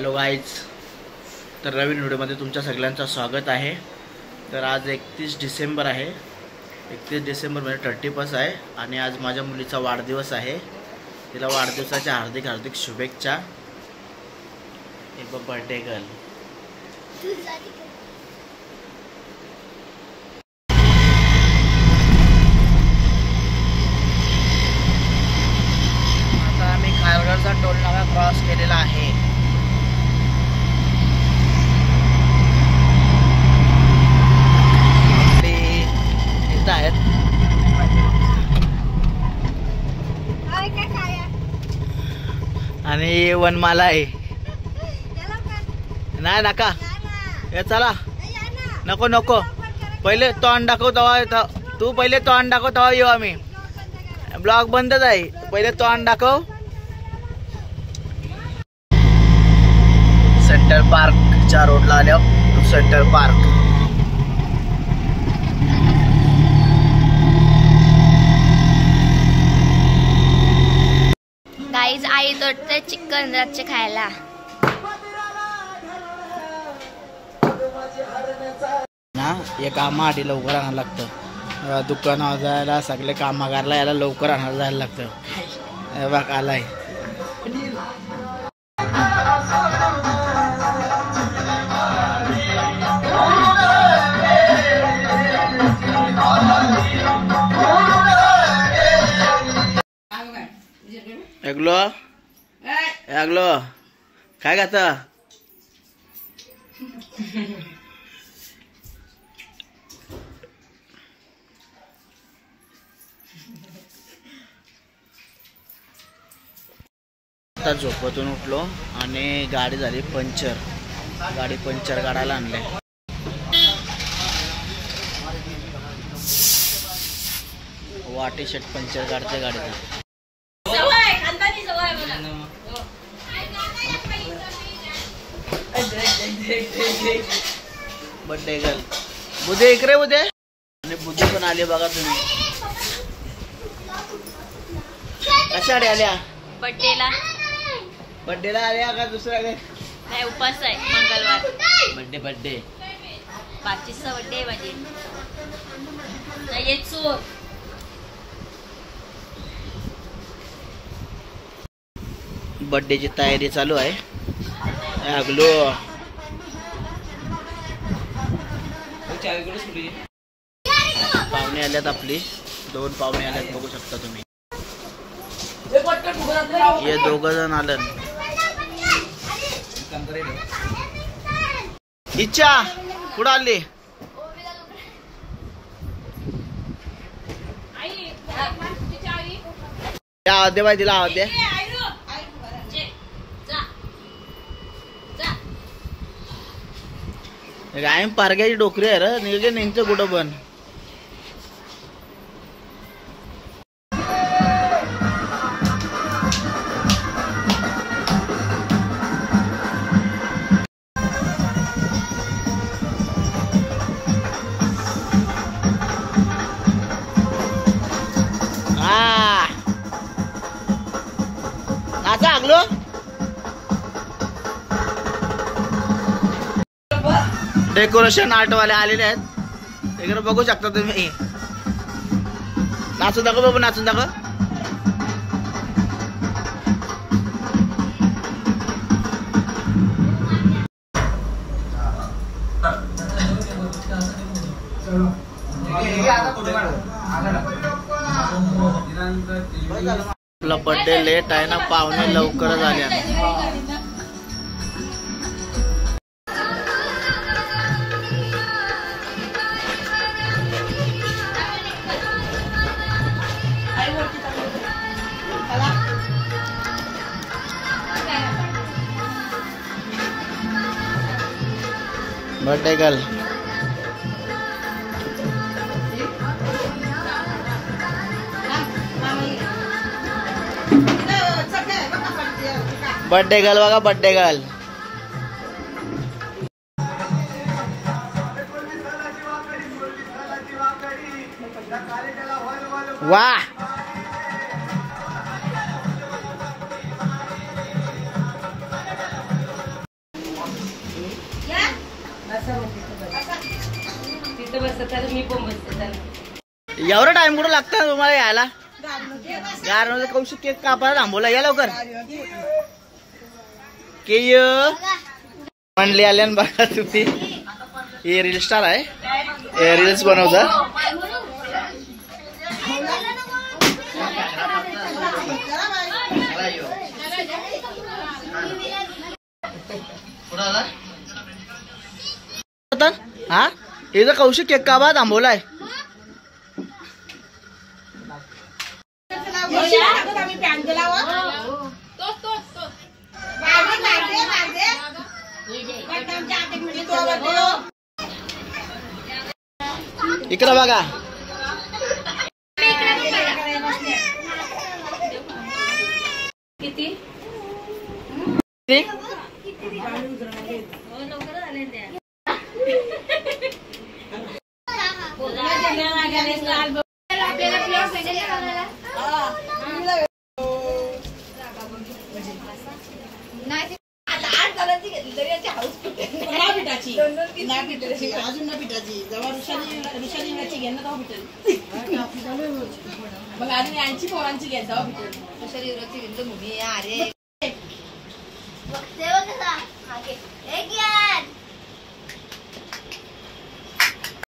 Hello guys, तर नवीन व्हिडिओमध्ये तुमच्या सगळ्यांचं स्वागत आहे। तर आज 31 डिसेंबर आहे। 31 डिसेंबर म्हणजे 31 आहे आणि आज माझ्या मुलीचा वाढदिवस आहे। तिला वाढदिवसाच्या हार्दिक हार्दिक शुभेच्छा। एक बर्थडे गर्ल। आता आम्ही खारघरचा टोल नाका क्रॉस केलेला आहे। आणि वनमाला आहे। नाही नका हे चला, नको नको, पहिले तोंड दाखव तेव्हा। तू पहिले तोंड दाखव तेव्हा येऊ आम्ही। ब्लॉग बंदच आहे, पहिले तोंड दाखव। सेंटर पार्कच्या रोडला आल्यावर सेंटर पार्क। गाईज आई तोडते चिकन रातचे खायला। ना हे कामासाठी लवकर आणायला लागतं। दुकानावर जायला सगळे कामागारला याला लवकर आणायला जायला लागतं। हे बघ आलाय। ऐकलो ऐकलो काय खाता? आता झोपेतून उठलो आणि गाडी झाली पंक्चर। गाडी पंक्चर काढायला आणले। वाटी शर्ट पंक्चर काढते गाडीचा। बर्थडे गर्ल बुधे इकडे बुधे। आणि बुधे पण आले बघा तुम्ही। कशासाठी आल्या? बर्थडेला आल्या का दुसऱ्या नाही, उपास आहे मंगळवार। बर्थडे 25चा बर्थडे माझी। नाही चोर बर्थडेची तयारी चालू आहे। अगलो पाहुणे आल्यात, आपली 2 पाहुणे आल्यात बघू शकता तुम्ही। हे 2 जण आलं। इच्छा कुठं आली? आवाज दे बाई, तिला आवाज दे। काय पारग्याची डोकरी आहे रे, निघे नेंचं कुठं पण। हा नाचा आगलो। डेकोरेशन आर्ट वाले आलेले आहेत, इकडे बघू शकता तुम्ही। नाचून दाखव बाबा, नाचून दाखव। आपला बर्थडे लेट आहे ना, पाहुणे लवकरच आले। बर्थडे गर्ल बघा, बर्थडे गर्ल। वाह। तिथं बसतात मी पण बसते. एवढा टाइम कुठं लागतं तुम्हाला यायला? गारमध्ये कौशिक केक कापायला थांबवला. या लवकर केय म्हणले आल्या बघा तुम्ही. हे रील स्टार आहे, रील्स बनवतात. हा इथं कौशिक केक कापा थांबवलाय. इकडं बघा. किती अजून न पिठाची जेव्हा ऋषाली घे ना तेव्हा पिठल मग अजून यांची पोरांची घ्यायचं ऋषाली घेतलं मुली. अरे